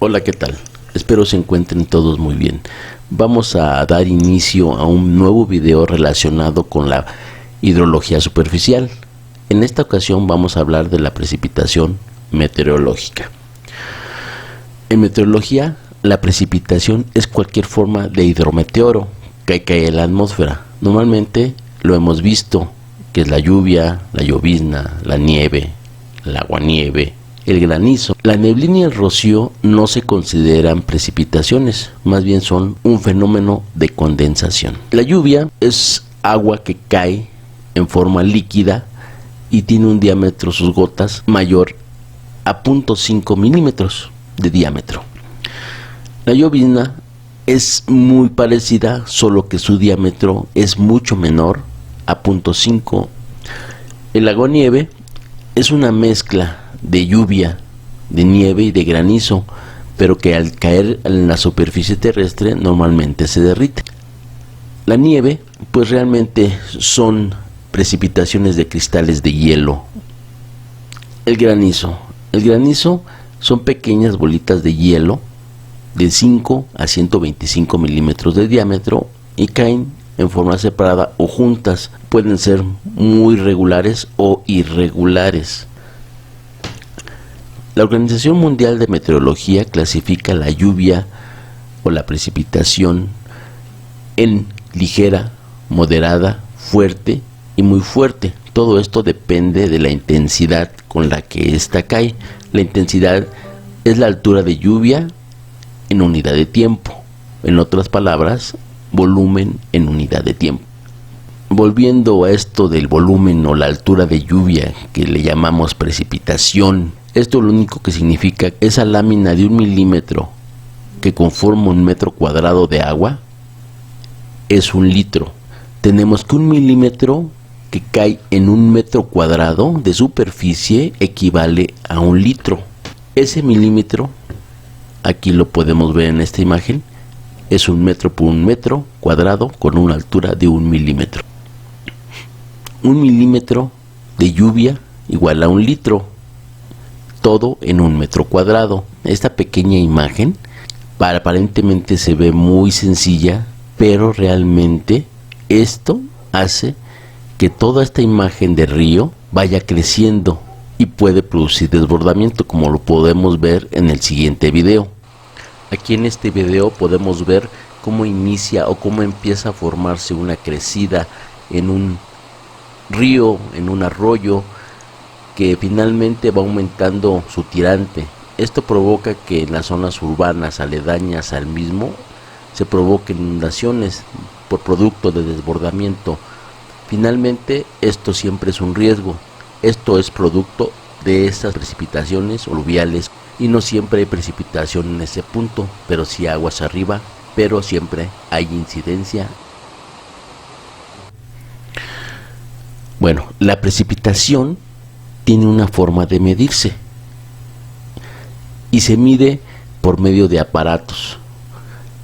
Hola, ¿qué tal? Espero se encuentren todos muy bien. Vamos a dar inicio a un nuevo video relacionado con la hidrología superficial. En esta ocasión vamos a hablar de la precipitación meteorológica. En meteorología, la precipitación es cualquier forma de hidrometeoro que cae en la atmósfera. Normalmente lo hemos visto, que es la lluvia, la llovizna, la nieve, el aguanieve, el granizo. La neblina y el rocío no se consideran precipitaciones, más bien son un fenómeno de condensación. La lluvia es agua que cae en forma líquida y tiene un diámetro, sus gotas, mayor a 0.5 milímetros de diámetro. La llovizna es muy parecida, solo que su diámetro es mucho menor, a 0.5. El aguanieve es una mezcla de lluvia, de nieve y de granizo, pero que al caer en la superficie terrestre normalmente se derrite. La nieve, pues realmente son precipitaciones de cristales de hielo. El granizo son pequeñas bolitas de hielo de 5 a 125 milímetros de diámetro y caen en forma separada o juntas. Pueden ser muy regulares o irregulares. La Organización Mundial de Meteorología clasifica la lluvia o la precipitación en ligera, moderada, fuerte y muy fuerte. Todo esto depende de la intensidad con la que ésta cae. La intensidad es la altura de lluvia en unidad de tiempo. En otras palabras, volumen en unidad de tiempo. Volviendo a esto del volumen o la altura de lluvia que le llamamos precipitación, esto lo único que significa esa lámina de 1 milímetro que conforma 1 metro cuadrado de agua es 1 litro. Tenemos que 1 milímetro que cae en 1 metro cuadrado de superficie equivale a 1 litro. Ese milímetro, aquí lo podemos ver en esta imagen, es 1 metro por 1 metro cuadrado con una altura de 1 milímetro. 1 milímetro de lluvia igual a 1 litro. Todo en 1 metro cuadrado. Esta pequeña imagen aparentemente se ve muy sencilla, pero realmente esto hace que toda esta imagen de río vaya creciendo y puede producir desbordamiento, como lo podemos ver en el siguiente video. Aquí en este video podemos ver cómo inicia o cómo empieza a formarse una crecida en un río, en un arroyo, que finalmente va aumentando su tirante. Esto provoca que en las zonas urbanas aledañas al mismo se provoquen inundaciones por producto de desbordamiento. Finalmente, esto siempre es un riesgo. Esto es producto de estas precipitaciones aluviales y no siempre hay precipitación en ese punto, pero sí aguas arriba, pero siempre hay incidencia. Bueno, la precipitación tiene una forma de medirse y se mide por medio de aparatos.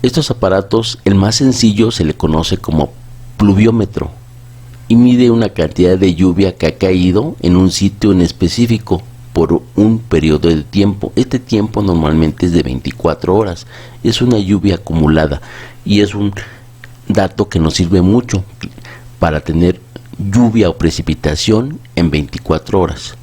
Estos aparatos, el más sencillo se le conoce como pluviómetro y mide una cantidad de lluvia que ha caído en un sitio en específico por un periodo de tiempo. Este tiempo normalmente es de 24 horas. Es una lluvia acumulada y es un dato que nos sirve mucho para tener lluvia o precipitación en 24 horas.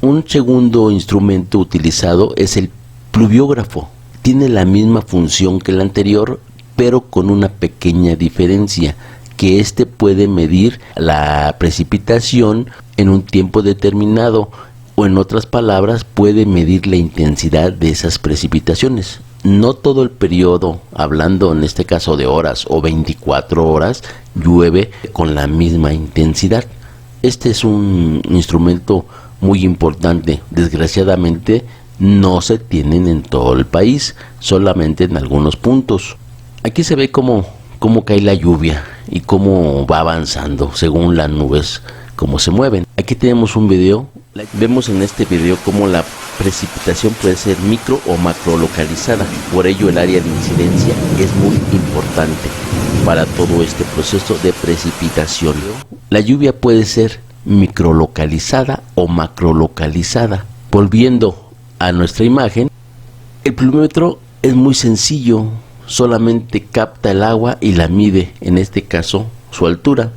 Un segundo instrumento utilizado es el pluviógrafo. Tiene la misma función que el anterior, pero con una pequeña diferencia, que este puede medir la precipitación en un tiempo determinado, o en otras palabras, puede medir la intensidad de esas precipitaciones. No todo el periodo, hablando en este caso de horas o 24 horas, llueve con la misma intensidad. Este es un instrumento muy importante. Desgraciadamente no se tienen en todo el país, solamente en algunos puntos. Aquí se ve cómo cae la lluvia y cómo va avanzando según las nubes, cómo se mueven. Aquí tenemos un video. Vemos en este video cómo la precipitación puede ser micro o macro localizada. Por ello el área de incidencia es muy importante para todo este proceso de precipitación. La lluvia puede ser microlocalizada o macrolocalizada. Volviendo a nuestra imagen, El pluviómetro es muy sencillo, solamente capta el agua y la mide, en este caso su altura.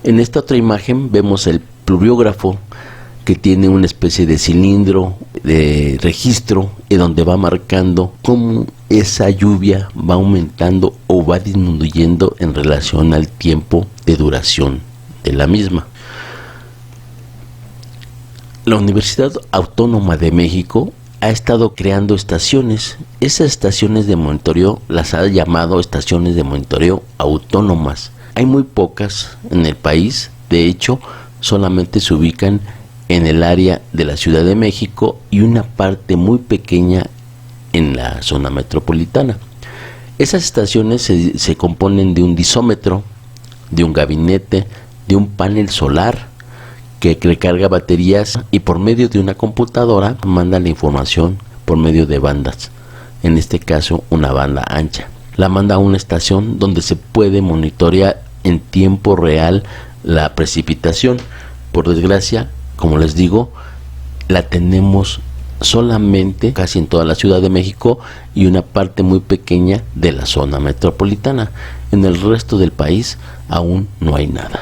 En esta otra imagen vemos el pluviógrafo, que tiene una especie de cilindro de registro y donde va marcando cómo esa lluvia va aumentando o va disminuyendo en relación al tiempo de duración de la misma. La Universidad Autónoma de México ha estado creando estaciones. Esas estaciones de monitoreo las ha llamado estaciones de monitoreo autónomas. Hay muy pocas en el país, de hecho solamente se ubican en el área de la Ciudad de México y una parte muy pequeña en la zona metropolitana. Esas estaciones se componen de un disómetro, de un gabinete, de un panel solar que recarga baterías y por medio de una computadora manda la información por medio de bandas, en este caso una banda ancha. La manda a una estación donde se puede monitorear en tiempo real la precipitación. Por desgracia, como les digo, la tenemos solamente casi en toda la Ciudad de México y una parte muy pequeña de la zona metropolitana. En el resto del país aún no hay nada.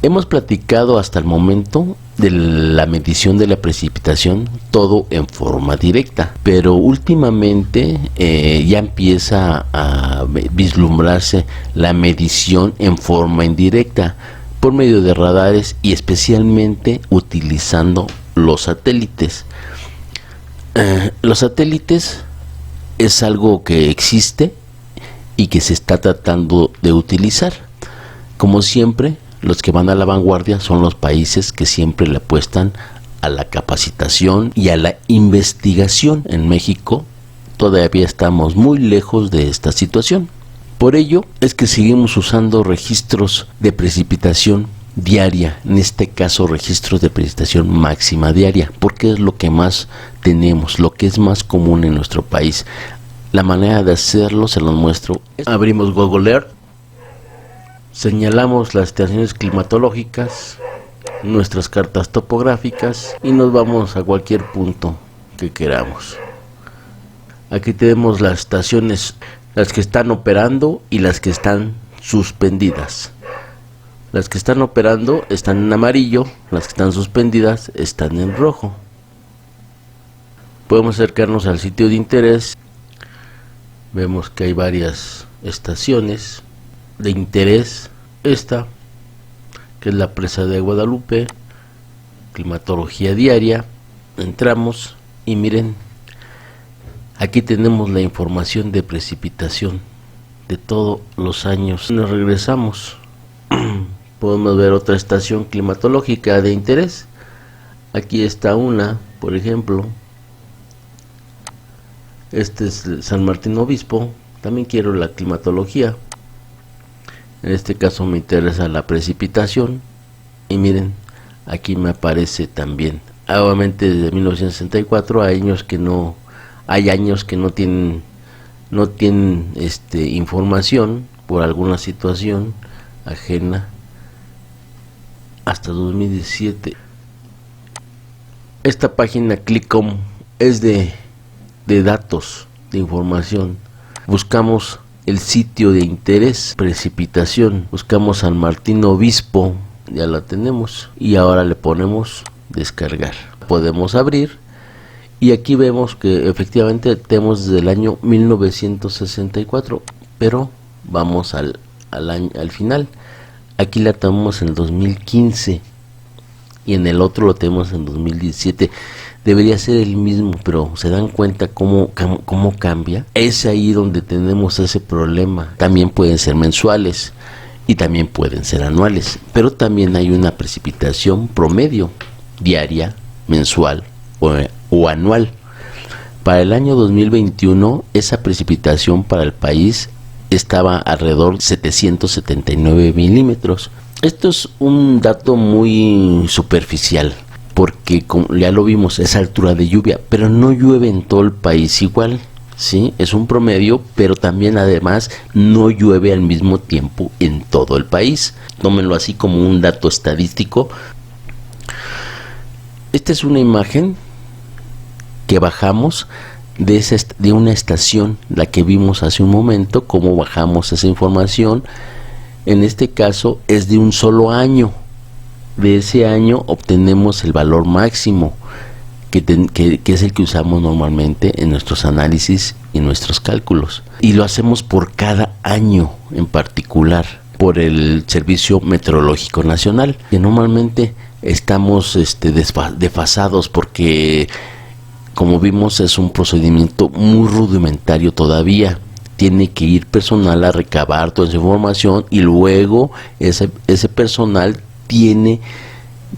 Hemos platicado hasta el momento de la medición de la precipitación, todo en forma directa, pero últimamente ya empieza a vislumbrarse la medición en forma indirecta por medio de radares y especialmente utilizando los satélites. Los satélites es algo que existe y que se está tratando de utilizar. Como siempre, los que van a la vanguardia son los países que siempre le apuestan a la capacitación y a la investigación. En México todavía estamos muy lejos de esta situación. Por ello es que seguimos usando registros de precipitación diaria, en este caso registros de precipitación máxima diaria, porque es lo que más tenemos, lo que es más común en nuestro país. La manera de hacerlo se los muestro. Abrimos Google Earth, señalamos las estaciones climatológicas, nuestras cartas topográficas y nos vamos a cualquier punto que queramos. Aquí tenemos las estaciones, las que están operando y las que están suspendidas. Las que están operando están en amarillo, las que están suspendidas están en rojo. Podemos acercarnos al sitio de interés. Vemos que hay varias estaciones de interés. Esta, que es la presa de Guadalupe, climatología diaria. Entramos y miren, aquí tenemos la información de precipitación de todos los años. Nos regresamos. Podemos ver otra estación climatológica de interés. Aquí está una, por ejemplo. Este es San Martín Obispo. También quiero la climatología. En este caso me interesa la precipitación. Y miren, aquí me aparece también. Obviamente desde 1964 hay años que no tienen información por alguna situación ajena hasta 2017. Esta página Clickcom es de datos, de información. Buscamos el sitio de interés, precipitación, buscamos San Martín Obispo, ya la tenemos y ahora le ponemos descargar. Podemos abrir y aquí vemos que efectivamente tenemos desde el año 1964, pero vamos al final. Aquí la tenemos en 2015 y en el otro lo tenemos en 2017. Debería ser el mismo, pero se dan cuenta cómo cambia. Es ahí donde tenemos ese problema. También pueden ser mensuales y también pueden ser anuales, pero también hay una precipitación promedio diaria, mensual o anual. Para el año 2021 esa precipitación para el país estaba alrededor de 779 milímetros. Esto es un dato muy superficial, porque como ya lo vimos, es altura de lluvia, pero no llueve en todo el país igual, ¿sí? Es un promedio, pero también además no llueve al mismo tiempo en todo el país. Tómenlo así como un dato estadístico. Esta es una imagen que bajamos de una estación, la que vimos hace un momento, cómo bajamos esa información. En este caso es de un solo año. De ese año obtenemos el valor máximo, que es el que usamos normalmente en nuestros análisis y nuestros cálculos. Y lo hacemos por cada año en particular, por el Servicio Meteorológico Nacional, que normalmente estamos desfasados porque, como vimos, es un procedimiento muy rudimentario todavía. Tiene que ir personal a recabar toda esa información y luego ese personal tiene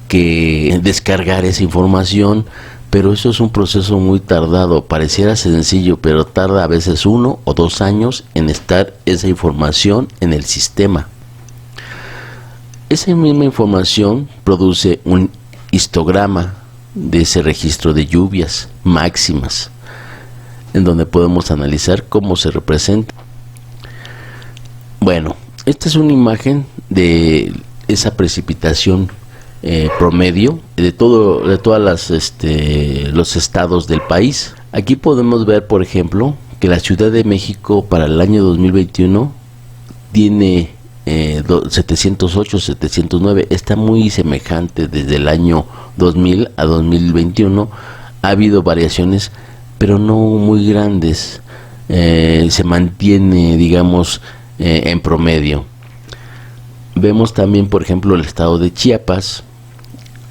que descargar esa información, pero eso es un proceso muy tardado. Pareciera sencillo, pero tarda a veces 1 o 2 años en estar esa información en el sistema. Esa misma información produce un histograma de ese registro de lluvias máximas, en donde podemos analizar cómo se representa. Bueno, esta es una imagen de esa precipitación promedio de todas los estados del país. Aquí podemos ver, por ejemplo, que la Ciudad de México para el año 2021 tiene 708, 709. Está muy semejante desde el año 2000 a 2021. Ha habido variaciones, pero no muy grandes. Se mantiene, digamos, en promedio. Vemos también, por ejemplo, el estado de Chiapas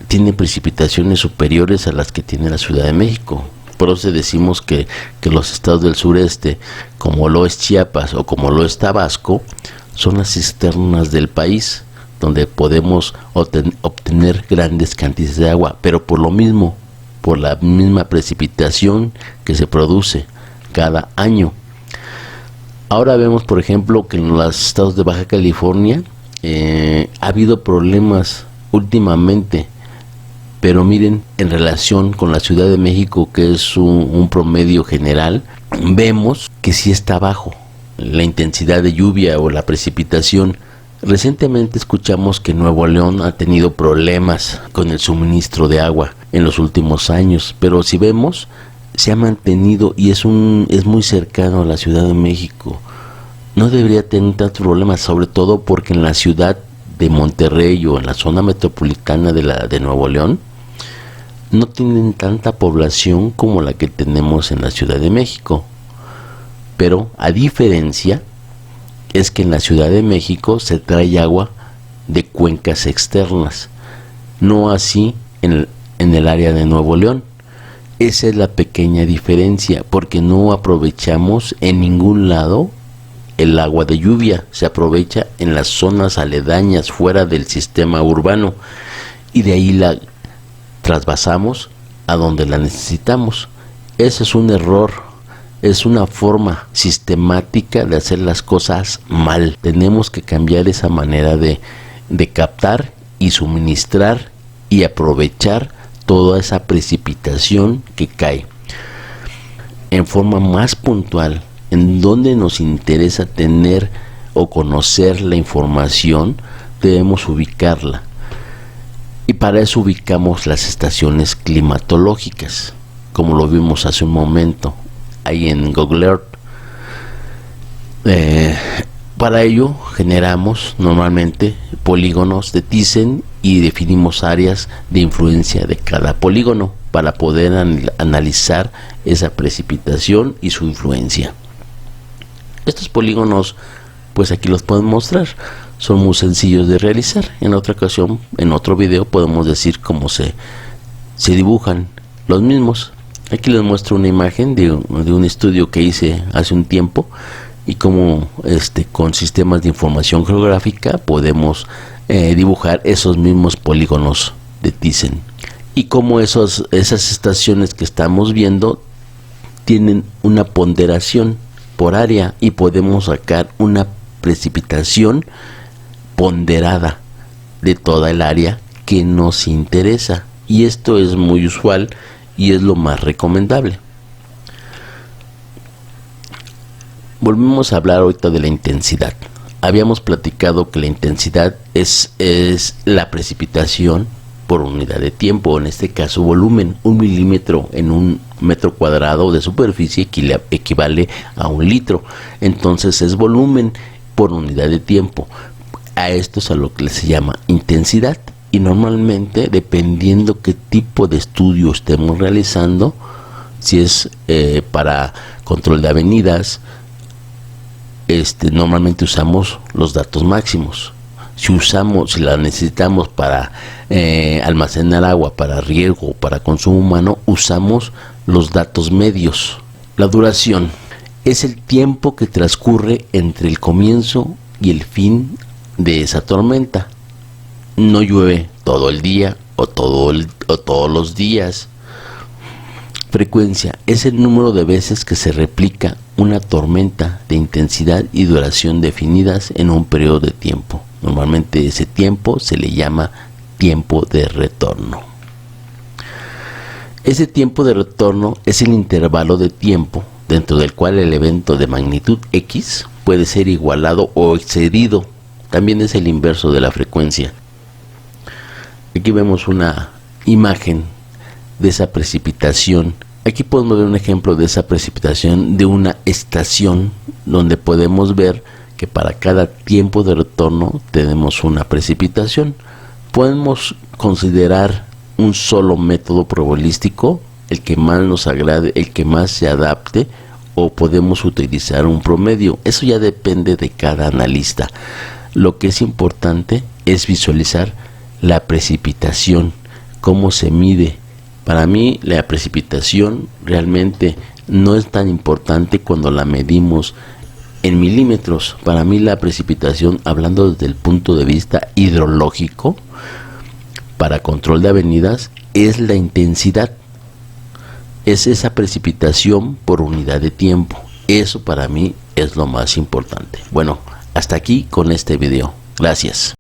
tiene precipitaciones superiores a las que tiene la Ciudad de México. Por eso decimos que los estados del sureste, como lo es Chiapas o como lo es Tabasco, son las cisternas del país, donde podemos obtener grandes cantidades de agua, pero por la misma precipitación que se produce cada año. Ahora vemos, por ejemplo, que en los estados de Baja California ha habido problemas últimamente, pero miren, en relación con la Ciudad de México, que es un promedio general, vemos que sí está bajo la intensidad de lluvia o la precipitación. Recientemente escuchamos que Nuevo León ha tenido problemas con el suministro de agua en los últimos años, pero si vemos, se ha mantenido y es muy cercano a la Ciudad de México. No debería tener tantos problemas, sobre todo porque en la ciudad de Monterrey o en la zona metropolitana de Nuevo León no tienen tanta población como la que tenemos en la Ciudad de México. Pero a diferencia es que en la Ciudad de México se trae agua de cuencas externas, no así en el área de Nuevo León. Esa es la pequeña diferencia, porque no aprovechamos en ningún lado el agua de lluvia. Se aprovecha en las zonas aledañas, fuera del sistema urbano, y de ahí la trasvasamos a donde la necesitamos. Ese es un error, es una forma sistemática de hacer las cosas mal. Tenemos que cambiar esa manera de captar y suministrar y aprovechar toda esa precipitación que cae en forma más puntual, en donde nos interesa tener o conocer la información. Debemos ubicarla, y para eso ubicamos las estaciones climatológicas, como lo vimos hace un momento ahí en Google Earth. Para ello generamos normalmente polígonos de Thyssen y definimos áreas de influencia de cada polígono para poder analizar esa precipitación y su influencia. Estos polígonos, pues aquí los pueden mostrar, son muy sencillos de realizar. En otra ocasión, en otro video, podemos decir cómo se dibujan los mismos. Aquí les muestro una imagen de un estudio que hice hace un tiempo, y cómo con sistemas de información geográfica podemos dibujar esos mismos polígonos de Thyssen, y cómo esas estaciones que estamos viendo tienen una ponderación por área, y podemos sacar una precipitación ponderada de toda el área que nos interesa, y esto es muy usual y es lo más recomendable. Volvemos a hablar ahorita de la intensidad. Habíamos platicado que la intensidad es la precipitación por unidad de tiempo, en este caso volumen. 1 milímetro en un metro cuadrado de superficie equivale a 1 litro. Entonces es volumen por unidad de tiempo. A esto es a lo que se llama intensidad. Y normalmente, dependiendo qué tipo de estudio estemos realizando, si es para control de avenidas, normalmente usamos los datos máximos. Si la necesitamos para almacenar agua, para riego, para consumo humano, usamos los datos medios. La duración es el tiempo que transcurre entre el comienzo y el fin de esa tormenta. No llueve todo el día o todos los días. Frecuencia es el número de veces que se replica una tormenta de intensidad y duración definidas en un periodo de tiempo. Normalmente ese tiempo se le llama tiempo de retorno. Ese tiempo de retorno es el intervalo de tiempo dentro del cual el evento de magnitud X puede ser igualado o excedido. También es el inverso de la frecuencia. Aquí vemos una imagen de esa precipitación. Aquí podemos ver un ejemplo de esa precipitación de una estación, donde podemos ver que para cada tiempo de retorno tenemos una precipitación. Podemos considerar un solo método probabilístico, el que más nos agrade, el que más se adapte, o podemos utilizar un promedio. Eso ya depende de cada analista. Lo que es importante es visualizar la precipitación, cómo se mide. Para mí la precipitación realmente no es tan importante cuando la medimos en milímetros. Para mí la precipitación, hablando desde el punto de vista hidrológico, para control de avenidas, es la intensidad. Es esa precipitación por unidad de tiempo. Eso para mí es lo más importante. Bueno, hasta aquí con este video. Gracias.